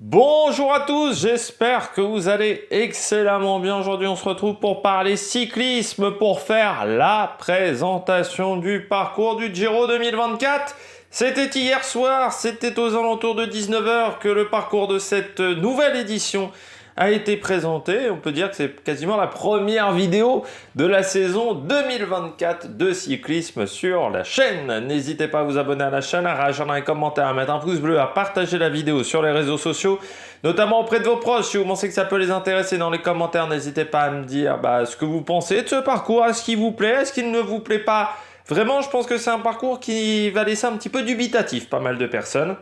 Bonjour à tous, j'espère que vous allez excellemment bien. Aujourd'hui, on se retrouve pour parler cyclisme, pour faire la présentation du parcours du Giro 2024. C'était hier soir, c'était aux alentours de 19 h que le parcours de cette nouvelle édition a été présenté. On peut dire que c'est quasiment la première vidéo de la saison 2024 de cyclisme sur la chaîne. N'hésitez pas à vous abonner à la chaîne, à réagir dans les commentaires, à mettre un pouce bleu, à partager la vidéo sur les réseaux sociaux, notamment auprès de vos proches. Si vous pensez que ça peut les intéresser, dans les commentaires, n'hésitez pas à me dire ce que vous pensez de ce parcours, est-ce qu'il vous plaît, est-ce qu'il ne vous plaît pas. Vraiment, je pense que c'est un parcours qui va laisser un petit peu dubitatif pas mal de personnes.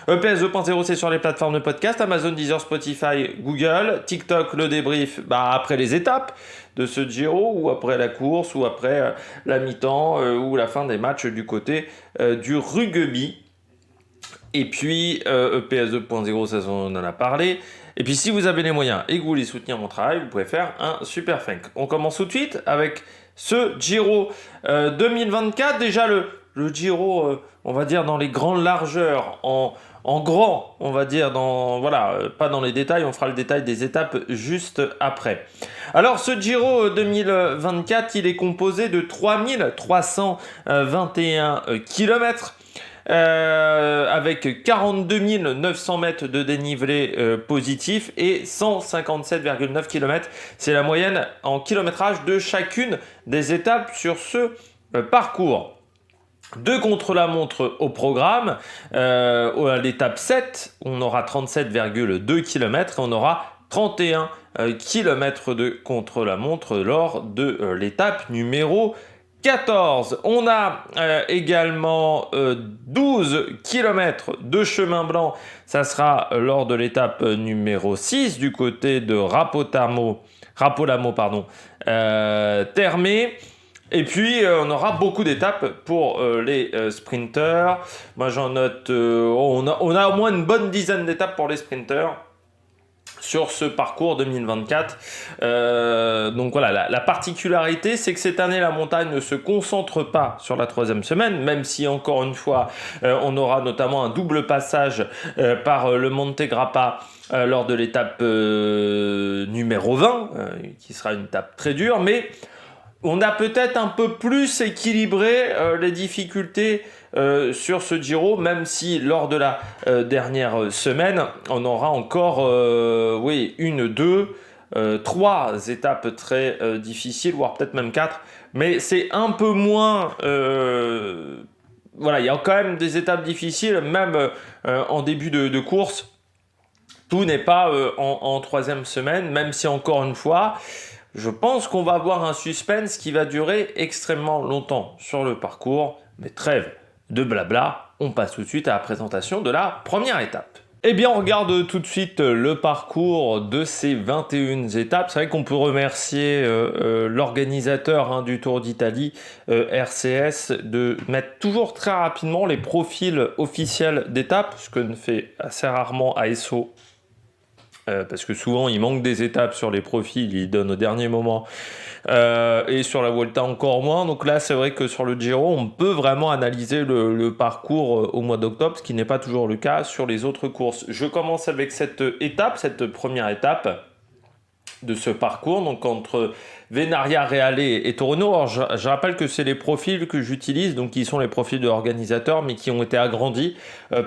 EPS 2.0, c'est sur les plateformes de podcast, Amazon, Deezer, Spotify, Google, TikTok, le débrief après les étapes de ce Giro, ou après la course, ou après la mi-temps, ou la fin des matchs du côté du rugby. Et puis, EPS 2.0, ça on en a parlé. Et puis, si vous avez les moyens et que vous voulez soutenir mon travail, vous pouvez faire un super thank. On commence tout de suite avec ce Giro 2024. Déjà, le Giro, on va dire, dans les grandes largeurs, en grand, on va dire, pas dans les détails, on fera le détail des étapes juste après. Alors, ce Giro 2024, il est composé de 3321 km. Avec 42 900 mètres de dénivelé positif et 157,9 km. C'est la moyenne en kilométrage de chacune des étapes sur ce parcours. 2 contre-la-montre au programme. À l'étape 7, on aura 37,2 km et on aura 31 km de contre-la-montre lors de l'étape numéro 14. On a également 12 km de chemin blanc. Ça sera lors de l'étape numéro 6 du côté de Rapolamo, Termé. Et puis, on aura beaucoup d'étapes pour les sprinteurs. Moi, j'en note... on a au moins une bonne dizaine d'étapes pour les sprinteurs sur ce parcours 2024. Donc voilà, la particularité, c'est que cette année, la montagne ne se concentre pas sur la 3e semaine, même si, encore une fois, on aura notamment un double passage par le Monte Grappa lors de l'étape numéro 20, qui sera une étape très dure, mais on a peut-être un peu plus équilibré les difficultés sur ce Giro, même si lors de la dernière semaine, on aura encore 3 étapes très difficiles, voire peut-être même 4, mais c'est un peu moins... il y a quand même des étapes difficiles, même en début de course. Tout n'est pas en 3e semaine, même si encore une fois... Je pense qu'on va avoir un suspense qui va durer extrêmement longtemps sur le parcours, mais trêve de blabla, on passe tout de suite à la présentation de la première étape. Eh bien, on regarde tout de suite le parcours de ces 21 étapes. C'est vrai qu'on peut remercier l'organisateur du Tour d'Italie, RCS, de mettre toujours très rapidement les profils officiels d'étapes, ce que ne fait assez rarement ASO. Parce que souvent il manque des étapes sur les profils, ils donnent au dernier moment, et sur la Vuelta encore moins. Donc là c'est vrai que sur le Giro on peut vraiment analyser le parcours au mois d'octobre, ce qui n'est pas toujours le cas sur les autres courses. Je commence avec cette première étape de ce parcours, donc entre Venaria, Reale et Toruno. Alors, je rappelle que c'est les profils que j'utilise, donc qui sont les profils de l'organisateur, mais qui ont été agrandis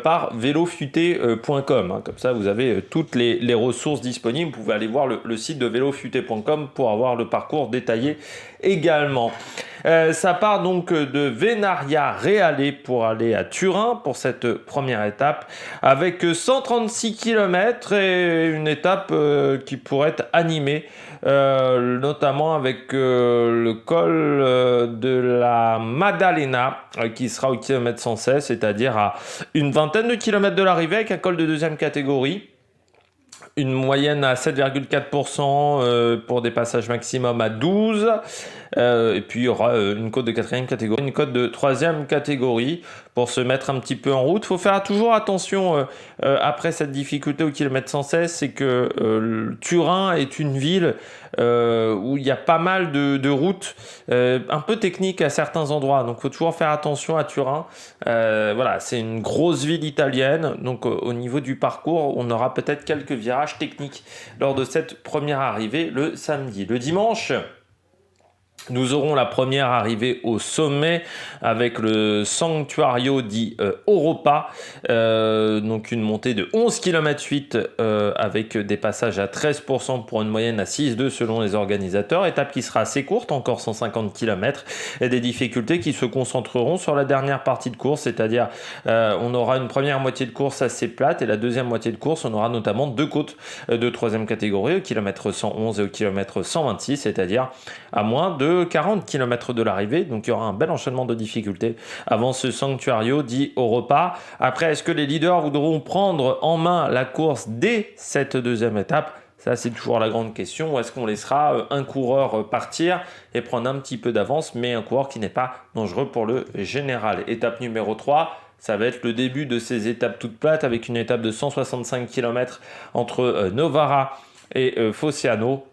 par velofuté.com. Comme ça, vous avez toutes les ressources disponibles. Vous pouvez aller voir le site de velofuté.com pour avoir le parcours détaillé également. Ça part donc de Venaria Reale pour aller à Turin pour cette première étape, avec 136 km et une étape qui pourrait être animée, notamment avec le col de la Maddalena qui sera au kilomètre 116, c'est-à-dire à une vingtaine de kilomètres de l'arrivée, avec un col de 2e catégorie. une moyenne à 7,4% pour des passages maximum à 12. Et puis il y aura une côte de 4e catégorie, une côte de 3e catégorie pour se mettre un petit peu en route. Il faut faire toujours attention après cette difficulté au kilomètre 116, c'est que Turin est une ville où il y a pas mal de routes un peu techniques à certains endroits. Donc il faut toujours faire attention à Turin. Voilà, c'est une grosse ville italienne. Donc au niveau du parcours, on aura peut-être quelques virages techniques lors de cette première arrivée le samedi. Le dimanche, nous aurons la première arrivée au sommet avec le Sanctuario di Europa, donc une montée de 11 km 8 avec des passages à 13% pour une moyenne à 6,2 selon les organisateurs. Étape qui sera assez courte, encore 150 km, et des difficultés qui se concentreront sur la dernière partie de course, c'est-à-dire on aura une première moitié de course assez plate et la deuxième moitié de course, on aura notamment deux côtes de 3e catégorie au kilomètre 111 et au kilomètre 126, c'est-à-dire à moins de 40 km de l'arrivée, donc il y aura un bel enchaînement de difficultés avant ce Sanctuario di Europa. Après, est-ce que les leaders voudront prendre en main la course dès cette deuxième étape? Ça, c'est toujours la grande question. Ou est-ce qu'on laissera un coureur partir et prendre un petit peu d'avance, mais un coureur qui n'est pas dangereux pour le général? Étape numéro 3, ça va être le début de ces étapes toutes plates avec une étape de 165 km entre Novara et Fossiano.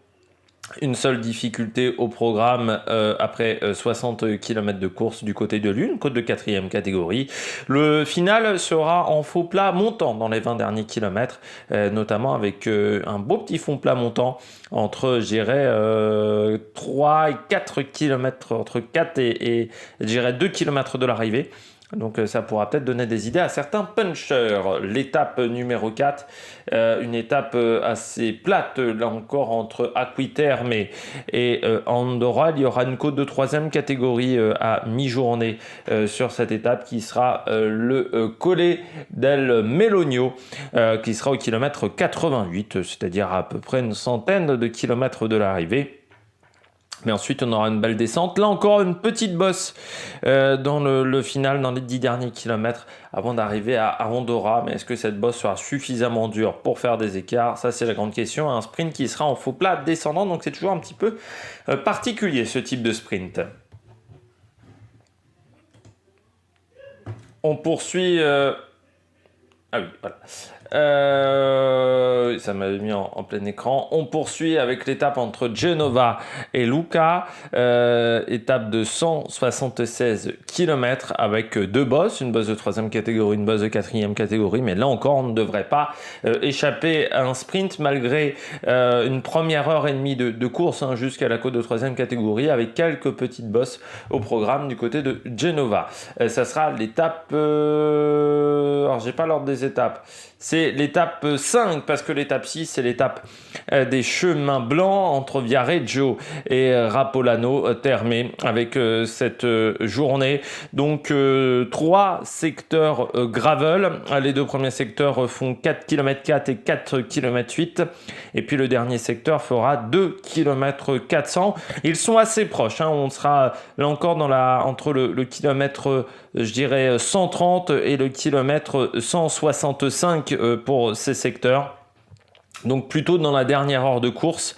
Une seule difficulté au programme après 60 km de course du côté de l'une, côte de 4e catégorie. Le final sera en faux plat montant dans les 20 derniers kilomètres, notamment avec un beau petit fond plat montant entre, je dirais, 3 et 4 km, entre 4 et je dirais 2 km de l'arrivée. Donc ça pourra peut-être donner des idées à certains punchers. L'étape numéro 4, une étape assez plate, là encore entre Aquiterme et Andorra. Il y aura une côte de 3e catégorie à mi-journée sur cette étape qui sera le Colle del Melogno, qui sera au kilomètre 88, c'est-à-dire à peu près une centaine de kilomètres de l'arrivée. Mais ensuite, on aura une belle descente. Là encore, une petite bosse dans le final, dans les 10 derniers kilomètres, avant d'arriver à Andorra. Mais est-ce que cette bosse sera suffisamment dure pour faire des écarts? Ça, c'est la grande question. Un sprint qui sera en faux plat descendant, donc c'est toujours un petit peu particulier, ce type de sprint. On poursuit... Ah oui, voilà. Ça m'avait mis en plein écran. On poursuit avec l'étape entre Genova et Lucca, étape de 176 km avec deux bosses, une bosse de 3e catégorie, une bosse de 4e catégorie, mais là encore on ne devrait pas échapper à un sprint malgré une première heure et demie de course jusqu'à la côte de 3e catégorie avec quelques petites bosses au programme du côté de Genova. Ça sera l'étape... Alors j'ai pas l'ordre des étapes. C'est l'étape 5 parce que l'étape 6 c'est l'étape des chemins blancs entre Viareggio et Rapolano Terme avec cette journée. Donc 3 secteurs gravel. Les deux premiers secteurs font 4 km 4 et 4 km 8 et puis le dernier secteur fera 2 km 400. Ils sont assez proches. On sera là encore entre le kilomètre je dirais 130 et le kilomètre 165 pour ces secteurs. Donc plutôt dans la dernière heure de course.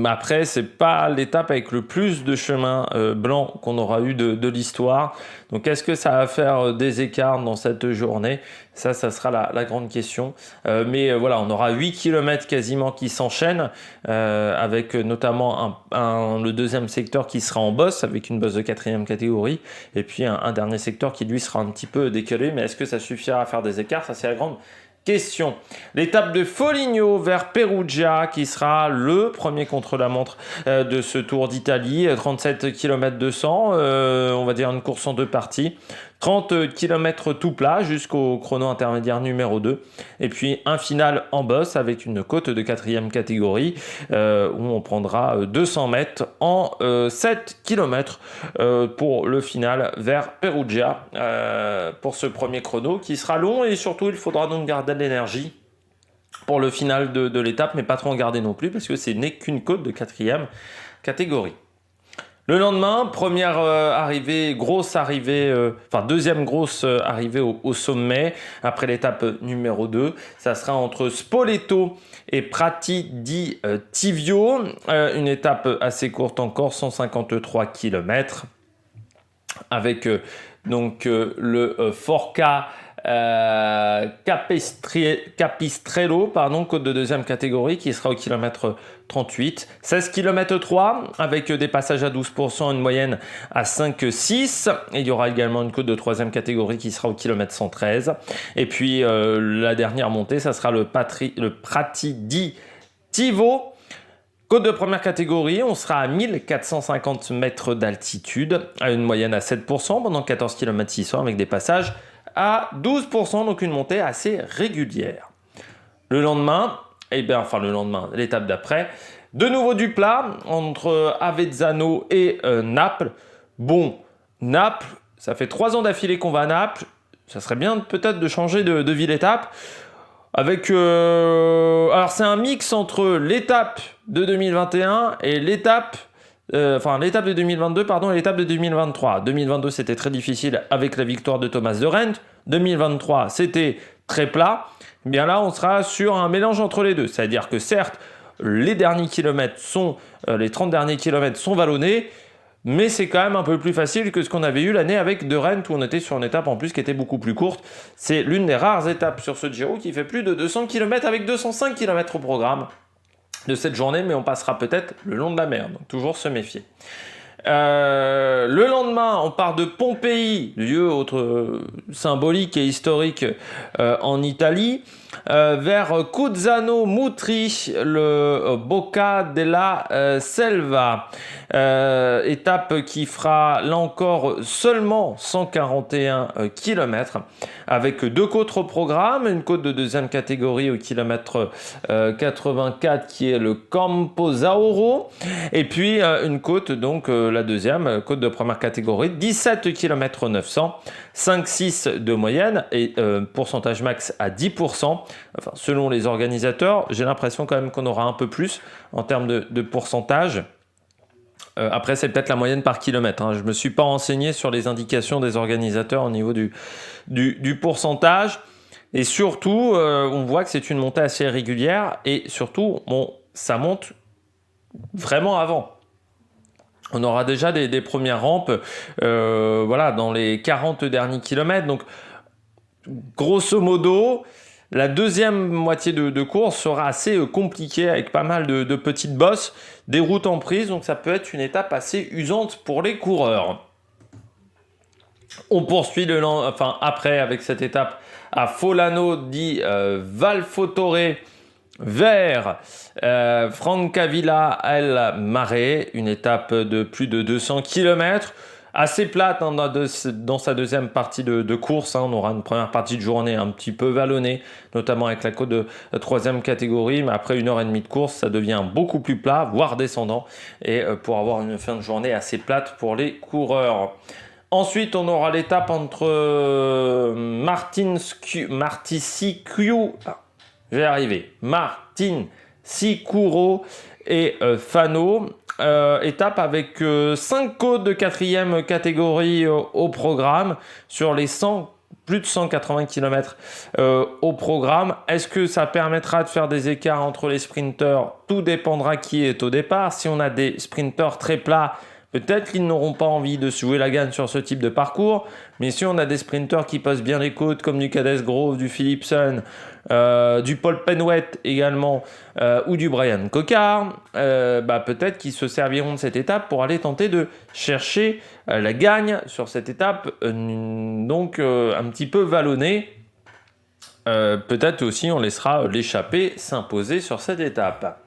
Après, c'est pas l'étape avec le plus de chemins blancs qu'on aura eu de l'histoire. Donc est-ce que ça va faire des écarts dans cette journée? Ça sera la grande question. Mais voilà, on aura 8 km quasiment qui s'enchaînent, avec notamment le deuxième secteur qui sera en bosse, avec une bosse de 4e catégorie, et puis un dernier secteur qui lui sera un petit peu décalé. Mais est-ce que ça suffira à faire des écarts? Ça, c'est la grande question. L'étape de Foligno vers Perugia qui sera le premier contre-la-montre de ce Tour d'Italie, 37 km 200, on va dire une course en deux parties. 30 km tout plat jusqu'au chrono intermédiaire numéro 2 et puis un final en bosse avec une côte de 4e catégorie où on prendra 200 mètres en 7 km pour le final vers Perugia pour ce premier chrono qui sera long et surtout il faudra donc garder de l'énergie pour le final de l'étape mais pas trop en garder non plus parce que ce n'est qu'une côte de 4e catégorie. Le lendemain, première arrivée, deuxième grosse arrivée au sommet, après l'étape numéro 2. Ça sera entre Spoleto et Prati di Tivio, une étape assez courte encore, 153 km, avec le Forca Capistrello, côte de deuxième catégorie, qui sera au kilomètre 38. 16 km 3, avec des passages à 12%, une moyenne à 5,6. Et il y aura également une côte de troisième catégorie qui sera au kilomètre 113. Et puis la dernière montée, ça sera le Prati di Tivo. Côte de première catégorie, on sera à 1450 mètres d'altitude, à une moyenne à 7% pendant 14 km 600, avec des passages à 12%, donc une montée assez régulière. Le lendemain, l'étape d'après, de nouveau du plat entre Avezzano et Naples. Bon, Naples, ça fait 3 ans d'affilée qu'on va à Naples, ça serait bien peut-être de changer de ville-étape. Alors c'est un mix entre l'étape de 2021 et l'étape de 2022, et l'étape de 2023. 2022, c'était très difficile avec la victoire de Thomas de Rent. 2023, c'était très plat. Eh bien là, on sera sur un mélange entre les deux. C'est-à-dire que certes, les 30 derniers kilomètres sont vallonnés, mais c'est quand même un peu plus facile que ce qu'on avait eu l'année avec De Rent, où on était sur une étape en plus qui était beaucoup plus courte. C'est l'une des rares étapes sur ce Giro qui fait plus de 200 km avec 205 km au programme de cette journée, mais on passera peut-être le long de la mer, donc toujours se méfier. Le lendemain, on part de Pompéi, lieu symbolique et historique en Italie, vers Cuzzano Mutri, le Bocca della Selva. Étape qui fera là encore seulement 141 km, avec 2 côtes au programme, une côte de deuxième catégorie au kilomètre 84 qui est le Camposauro, et puis une côte, donc la deuxième côte de première catégorie, 17 km 900, 5,6 de moyenne et pourcentage max à 10%. Enfin, selon les organisateurs, j'ai l'impression quand même qu'on aura un peu plus en termes de pourcentage. Après, c'est peut-être la moyenne par kilomètre. Je ne me suis pas renseigné sur les indications des organisateurs au niveau du pourcentage. Et surtout, on voit que c'est une montée assez régulière. Et surtout, ça monte vraiment avant. On aura déjà des premières rampes dans les 40 derniers kilomètres. Donc, grosso modo, la deuxième moitié de course sera assez compliquée, avec pas mal de petites bosses, des routes en prise, donc ça peut être une étape assez usante pour les coureurs. On poursuit après avec cette étape à Folano di Valfotore vers Francavilla El Mare, une étape de plus de 200 km. Assez plate dans sa deuxième partie de course. On aura une première partie de journée un petit peu vallonnée, notamment avec la côte de troisième catégorie. Mais après 1h30 de course, ça devient beaucoup plus plat, voire descendant. Et pour avoir une fin de journée assez plate pour les coureurs. Ensuite, on aura l'étape entre Martinsicuro et Fano. Étape avec 5 côtes de quatrième catégorie au programme sur les plus de 180 km au programme. Est-ce que ça permettra de faire des écarts entre les sprinteurs? Tout dépendra qui est au départ. Si on a des sprinteurs très plats, peut-être qu'ils n'auront pas envie de se jouer la gagne sur ce type de parcours, mais si on a des sprinteurs qui passent bien les côtes, comme du Cades Grove, du Philipsen, du Paul Penwet également, ou du Brian Cocard, peut-être qu'ils se serviront de cette étape pour aller tenter de chercher la gagne sur cette étape, un petit peu vallonnée. Peut-être aussi on laissera l'échappée s'imposer sur cette étape.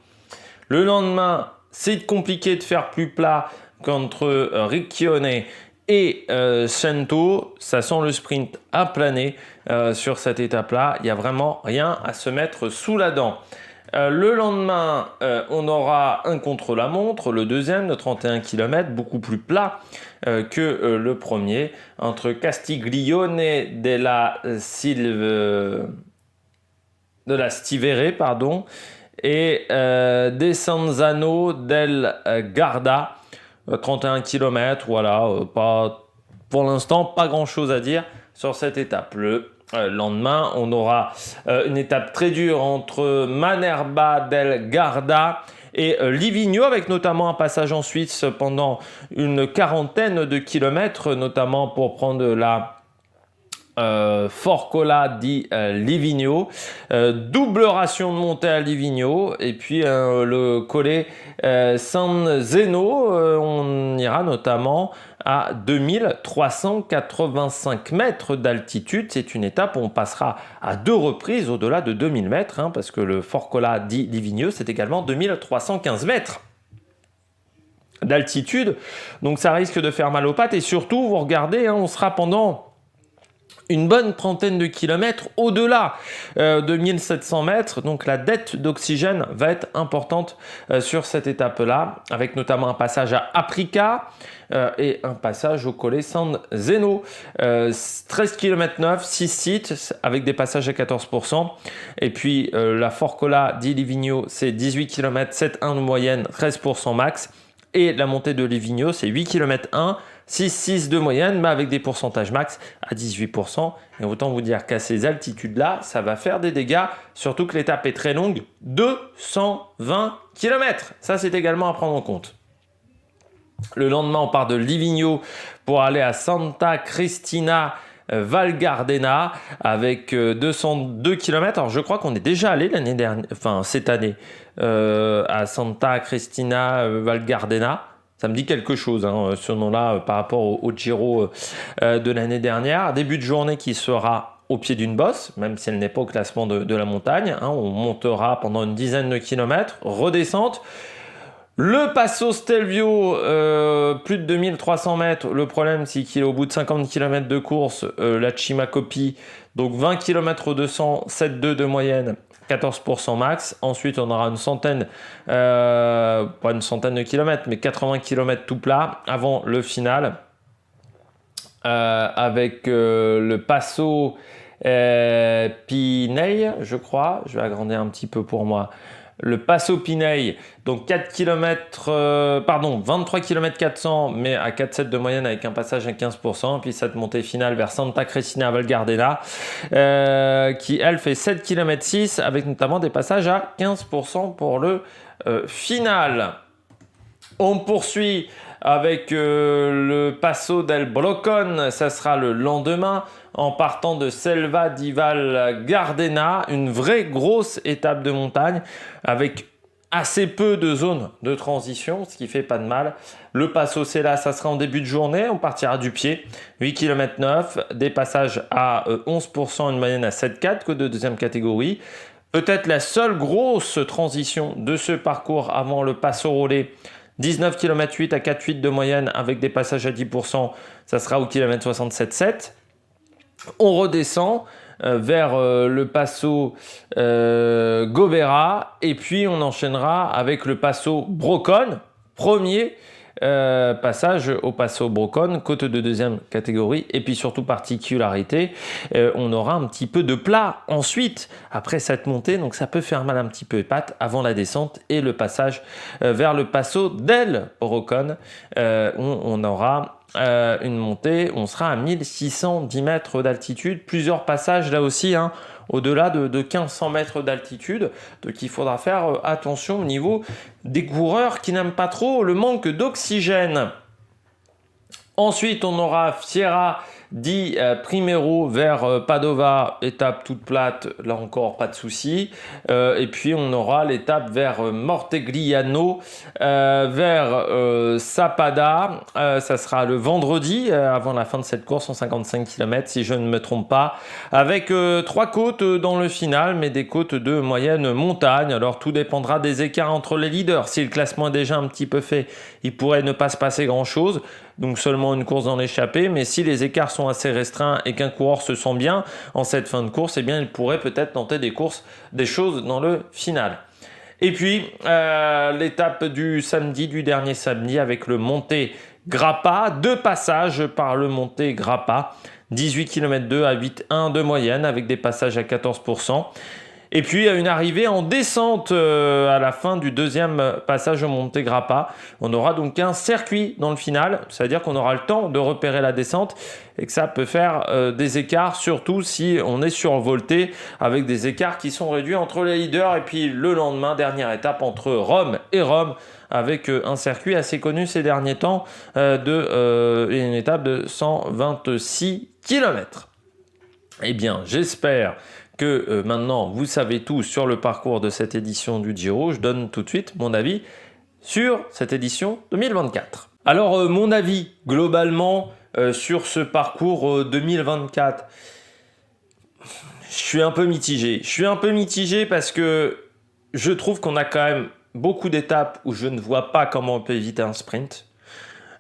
Le lendemain, c'est compliqué de faire plus plat qu'entre Riccione et Cento. Ça sent le sprint à planer sur cette étape-là. Il n'y a vraiment rien à se mettre sous la dent. Le lendemain, on aura un contre-la-montre, le deuxième de 31 km, beaucoup plus plat que le premier, entre Castiglione della Stivere, et Desenzano del Garda. 31 km, voilà, pas, pour l'instant, pas grand-chose à dire sur cette étape. Le lendemain, on aura une étape très dure entre Manerba del Garda et Livigno, avec notamment un passage en Suisse pendant une quarantaine de kilomètres, notamment pour prendre la Forcola di Livigno, double ration de montée à Livigno, et puis le collet San Zeno, on ira notamment à 2385 mètres d'altitude. C'est une étape où on passera à 2 reprises au-delà de 2000 mètres, hein, parce que le Forcola di Livigno, c'est également 2315 mètres d'altitude, donc ça risque de faire mal aux pattes, et surtout, vous regardez, hein, on sera pendant une bonne trentaine de kilomètres au-delà de 1700 mètres, donc la dette d'oxygène va être importante sur cette étape-là, avec notamment un passage à Aprica et un passage au collet San Zeno. 13 km 9, 6 sites avec des passages à 14%, et puis la Forcola di Livigno, c'est 18 km 7,1 de moyenne, 13% max, et la montée de Livigno, c'est 8 km 1, 6,6 de moyenne, mais avec des pourcentages max à 18%. Et autant vous dire qu'à ces altitudes-là, ça va faire des dégâts, surtout que l'étape est très longue, 220 km. Ça, c'est également à prendre en compte. Le lendemain, on part de Livigno pour aller à Santa Cristina Val Gardena avec 202 km. Alors, je crois qu'on est déjà allé l'année dernière, enfin cette année, à Santa Cristina Val Gardena. Ça me dit quelque chose, hein, ce nom-là, par rapport au Giro de l'année dernière. Début de journée qui sera au pied d'une bosse, même si elle n'est pas au classement de la montagne. Hein, on montera pendant une dizaine de kilomètres, redescente. Le Passo Stelvio, plus de 2300 mètres. Le problème, c'est qu'il est au bout de 50 km de course, la Cima Coppi. Donc 20 km au 200, 7,2 de moyenne, 14% max. Ensuite, on aura une centaine, pas une centaine de kilomètres, mais 80 km tout plat avant le final. Avec le Passo Pinei, je crois. Je vais agrandir un petit peu pour moi. Le Passo Pinei, donc 23 km 400, mais à 4,7 de moyenne avec un passage à 15%. Puis cette montée finale vers Santa Cristina Val Gardena, qui elle fait 7 km 6 avec notamment des passages à 15% pour le final. On poursuit avec le Passo del Brocon, ça sera le lendemain, en partant de Selva di Val Gardena, une vraie grosse étape de montagne avec assez peu de zones de transition, ce qui fait pas de mal. Le Passo Sella, ça sera en début de journée, on partira du pied, 8 km 9, des passages à 11%, une moyenne à 7,4 que de deuxième catégorie. Peut-être la seule grosse transition de ce parcours avant le Passo Rolé, 19 km 8 à 4,8 de moyenne avec des passages à 10%, ça sera au kilomètre 67,7. On redescend vers le Passo Gobera et puis on enchaînera avec le Passo Brocon, premier passage au Passo Brocon, côte de deuxième catégorie, et puis surtout particularité, on aura un petit peu de plat ensuite après cette montée, donc ça peut faire mal un petit peu aux pattes avant la descente et le passage vers le Passo del Brocon, on aura une montée, on sera à 1610 mètres d'altitude, plusieurs passages là aussi, hein, au-delà de 1500 mètres d'altitude, donc il faudra faire attention au niveau des coureurs qui n'aiment pas trop le manque d'oxygène. Ensuite, on aura Fiera di Primero vers Padova, étape toute plate, là encore pas de souci. Et puis on aura l'étape vers Mortegliano, vers Sappada. Ça sera le vendredi, avant la fin de cette course en 55 km, si je ne me trompe pas, avec 3 côtes dans le final, mais des côtes de moyenne montagne. Alors tout dépendra des écarts entre les leaders. Si le classement est déjà un petit peu fait, il pourrait ne pas se passer grand-chose. Donc seulement une course dans l'échappée, mais si les écarts sont assez restreints et qu'un coureur se sent bien en cette fin de course, eh bien il pourrait peut-être tenter des choses dans le final. Et puis l'étape du samedi, du dernier samedi, avec le Monte Grappa, 2 passages par le Monte Grappa, 18 km 2 à 8,1 de moyenne avec des passages à 14%. Et puis une arrivée en descente à la fin du deuxième passage au Monte Grappa. On aura donc un circuit dans le final, c'est-à-dire qu'on aura le temps de repérer la descente et que ça peut faire des écarts, surtout si on est survolté avec des écarts qui sont réduits entre les leaders. Et puis le lendemain, dernière étape entre Rome et Rome, avec un circuit assez connu ces derniers temps, une étape de 126 km. Eh bien, j'espère que maintenant vous savez tout sur le parcours de cette édition du Giro. Je donne tout de suite mon avis sur cette édition 2024. Alors mon avis globalement sur ce parcours 2024, je suis un peu mitigé parce que je trouve qu'on a quand même beaucoup d'étapes où je ne vois pas comment on peut éviter un sprint.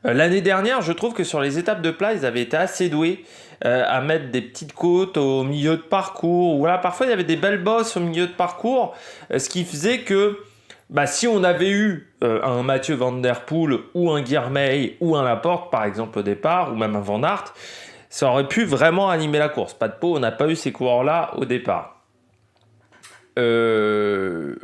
L'année dernière, je trouve que sur les étapes de plat, ils avaient été assez doués à mettre des petites côtes au milieu de parcours. Voilà, parfois, il y avait des belles bosses au milieu de parcours, ce qui faisait que si on avait eu un Mathieu Van Der Poel ou un Guilherme ou un Laporte, par exemple, au départ, ou même un Van Aert, ça aurait pu vraiment animer la course. Pas de peau, on n'a pas eu ces coureurs-là au départ. Comme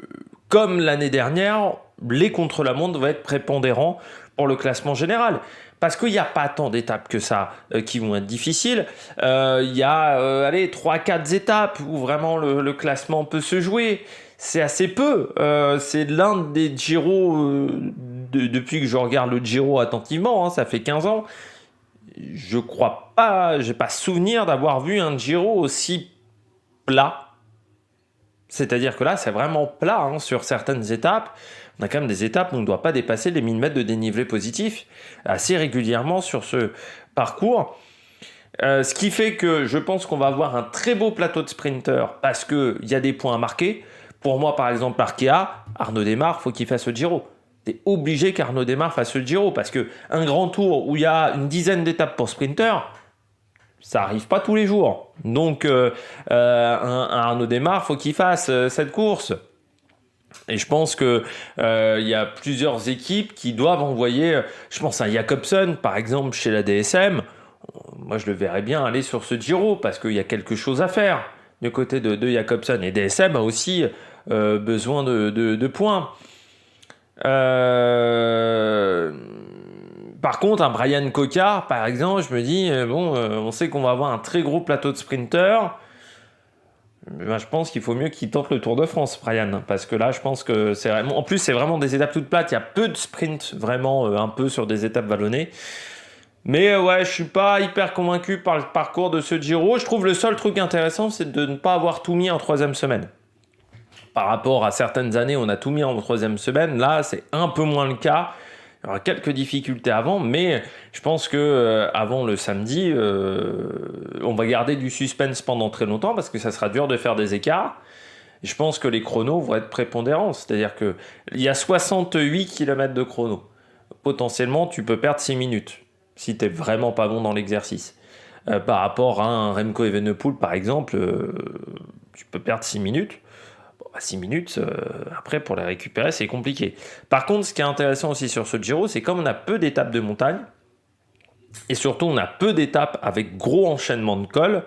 l'année dernière, les contre-la-montre vont être prépondérants pour le classement général. Parce qu'il n'y a pas tant d'étapes que ça qui vont être difficiles. Il y a 3-4 étapes où vraiment le classement peut se jouer. C'est assez peu. C'est l'un des Giro, depuis que je regarde le Giro attentivement, ça fait 15 ans, je crois pas, j'ai pas souvenir d'avoir vu un Giro aussi plat. C'est-à-dire que là, c'est vraiment plat sur certaines étapes. On a quand même des étapes où on ne doit pas dépasser les 1000 mètres de dénivelé positif assez régulièrement sur ce parcours. Ce qui fait que je pense qu'on va avoir un très beau plateau de sprinters parce qu'il y a des points à marquer. Pour moi, par exemple, Arkea, Arnaud Démare, il faut qu'il fasse le Giro. C'est obligé qu'Arnaud Démare fasse le Giro parce qu'un grand tour où il y a une dizaine d'étapes pour sprinter, ça n'arrive pas tous les jours. Donc, un Arnaud Démare, il faut qu'il fasse cette course. Et je pense qu'il y a plusieurs équipes qui doivent envoyer, je pense à Jacobsen, par exemple, chez la DSM. Moi, je le verrais bien aller sur ce Giro parce qu'il y a quelque chose à faire du côté de Jacobsen. Et DSM a aussi besoin de points. Par contre, un Brian Cocard, par exemple, je me dis, on sait qu'on va avoir un très gros plateau de sprinters. Je pense qu'il faut mieux qu'il tente le Tour de France, Brian, parce que là, je pense que c'est vraiment... En plus, c'est vraiment des étapes toutes plates. Il y a peu de sprints, vraiment, un peu sur des étapes vallonnées. Mais je suis pas hyper convaincu par le parcours de ce Giro. Je trouve le seul truc intéressant, c'est de ne pas avoir tout mis en troisième semaine. Par rapport à certaines années, on a tout mis en troisième semaine. Là, c'est un peu moins le cas. Il y aura quelques difficultés avant, mais je pense que avant le samedi, on va garder du suspense pendant très longtemps parce que ça sera dur de faire des écarts. Et je pense que les chronos vont être prépondérants, c'est-à-dire qu'il y a 68 km de chrono. Potentiellement, tu peux perdre 6 minutes si tu n'es vraiment pas bon dans l'exercice. Par rapport à un Remco Evenepoel, par exemple, tu peux perdre 6 minutes. 6 minutes, après pour les récupérer c'est compliqué. Par contre, ce qui est intéressant aussi sur ce Giro, c'est comme on a peu d'étapes de montagne, et surtout on a peu d'étapes avec gros enchaînements de cols,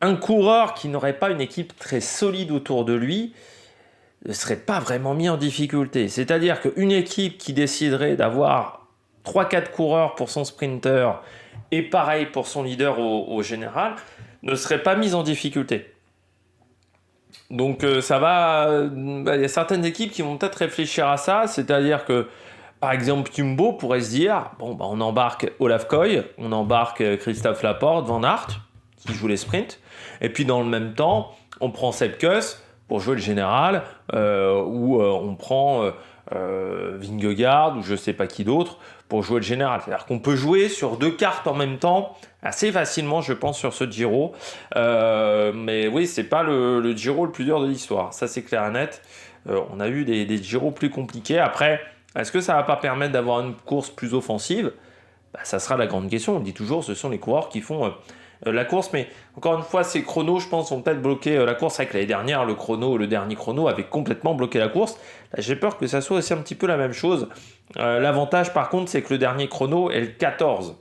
un coureur qui n'aurait pas une équipe très solide autour de lui ne serait pas vraiment mis en difficulté. C'est-à-dire qu'une équipe qui déciderait d'avoir 3-4 coureurs pour son sprinter et pareil pour son leader au général, ne serait pas mise en difficulté. Donc ça va, il y a certaines équipes qui vont peut-être réfléchir à ça, c'est-à-dire que par exemple Jumbo pourrait se dire, on embarque Olaf Koy, on embarque Christophe Laporte, Van Aert, qui joue les sprints, et puis dans le même temps, on prend Sepp Kuss pour jouer le général, ou on prend Vingegaard, ou je sais pas qui d'autre, pour jouer le général. C'est-à-dire qu'on peut jouer sur 2 cartes en même temps, assez facilement, je pense, sur ce Giro. Mais oui, c'est pas le Giro le plus dur de l'histoire. Ça, c'est clair et net. On a eu des Giros plus compliqués. Après, est-ce que ça va pas permettre d'avoir une course plus offensive ? Ça sera la grande question. On dit toujours, ce sont les coureurs qui font la course. Mais encore une fois, ces chronos, je pense, vont peut-être bloquer la course. Avec l'année dernière, le dernier chrono avait complètement bloqué la course. Là, j'ai peur que ça soit aussi un petit peu la même chose. L'avantage, par contre, c'est que le dernier chrono est le 14.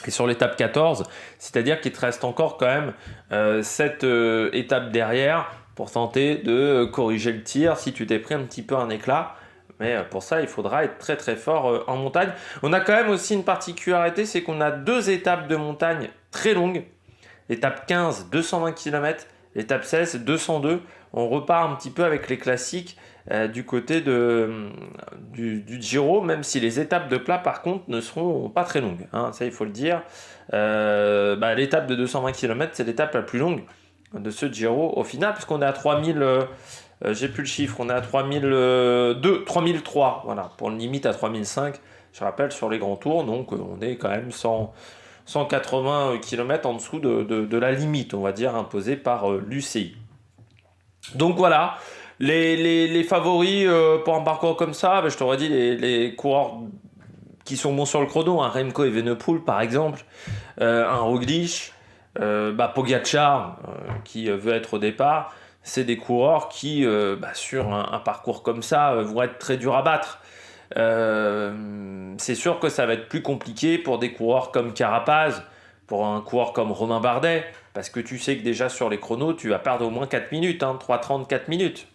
Et sur l'étape 14, c'est-à-dire qu'il te reste encore quand même 7 étapes derrière pour tenter de corriger le tir si tu t'es pris un petit peu un éclat. Mais pour ça, il faudra être très très fort en montagne. On a quand même aussi une particularité, c'est qu'on a 2 étapes de montagne très longues. L'étape 15, 220 km. L'étape 16, 202. On repart un petit peu avec les classiques du côté du Giro, même si les étapes de plat, par contre, ne seront pas très longues. Hein, ça, il faut le dire. L'étape de 220 km, c'est l'étape la plus longue de ce Giro au final, puisqu'on est à 3000... j'ai plus le chiffre, on est à 3002, 3003, voilà, pour une limite à 3005, je rappelle, sur les grands tours, donc on est quand même 180 km en dessous de la limite, on va dire, imposée par l'UCI. Donc voilà, les favoris pour un parcours comme ça, je t'aurais dit les coureurs qui sont bons sur le chrono, un Remco Evenepoel par exemple, un Roglic, Pogacar qui veut être au départ. C'est des coureurs qui, sur un parcours comme ça, vont être très durs à battre. C'est sûr que ça va être plus compliqué pour des coureurs comme Carapaz, pour un coureur comme Romain Bardet, parce que tu sais que déjà sur les chronos, tu vas perdre au moins 4 minutes, 3,30, 4 minutes.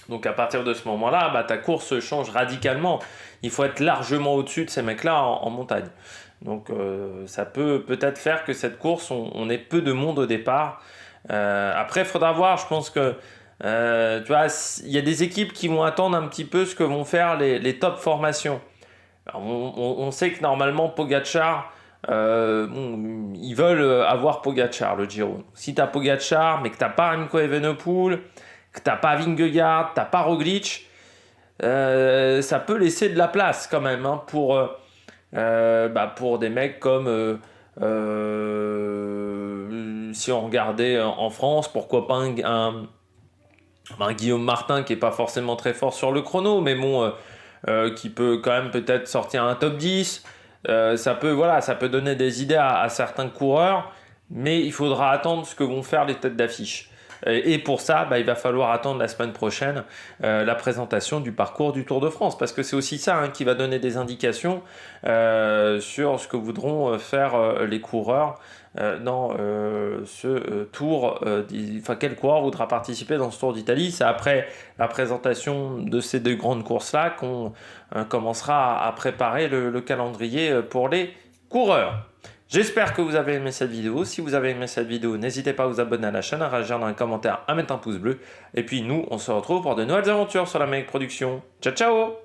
Donc à partir de ce moment-là, ta course change radicalement. Il faut être largement au-dessus de ces mecs-là en montagne. Donc ça peut peut-être faire que cette course, on ait peu de monde au départ. Après, il faudra voir. Je pense que tu vois, il y a des équipes qui vont attendre un petit peu ce que vont faire les top formations. Alors, on sait que normalement Pogacar, ils veulent avoir Pogacar le Giro. Si tu as Pogacar, mais que tu n'as pas Remco Evenepoel, que tu n'as pas Vingegaard, tu n'as pas Roglic, ça peut laisser de la place quand même pour des mecs comme si on regardait en France, pourquoi pas un Guillaume Martin qui est pas forcément très fort sur le chrono, mais bon, qui peut quand même peut-être sortir un top 10. Ça peut donner des idées à certains coureurs, mais il faudra attendre ce que vont faire les têtes d'affiche. Et pour ça, il va falloir attendre la semaine prochaine la présentation du parcours du Tour de France, parce que c'est aussi ça qui va donner des indications sur ce que voudront faire les coureurs dans ce tour. Quel coureur voudra participer dans ce Tour d'Italie. C'est après la présentation de ces 2 grandes courses-là qu'on commencera à préparer le calendrier pour les coureurs. J'espère que vous avez aimé cette vidéo. Si vous avez aimé cette vidéo, n'hésitez pas à vous abonner à la chaîne, à réagir dans les commentaires, à mettre un pouce bleu. Et puis nous, on se retrouve pour de nouvelles aventures sur la Mec Production. Ciao, ciao!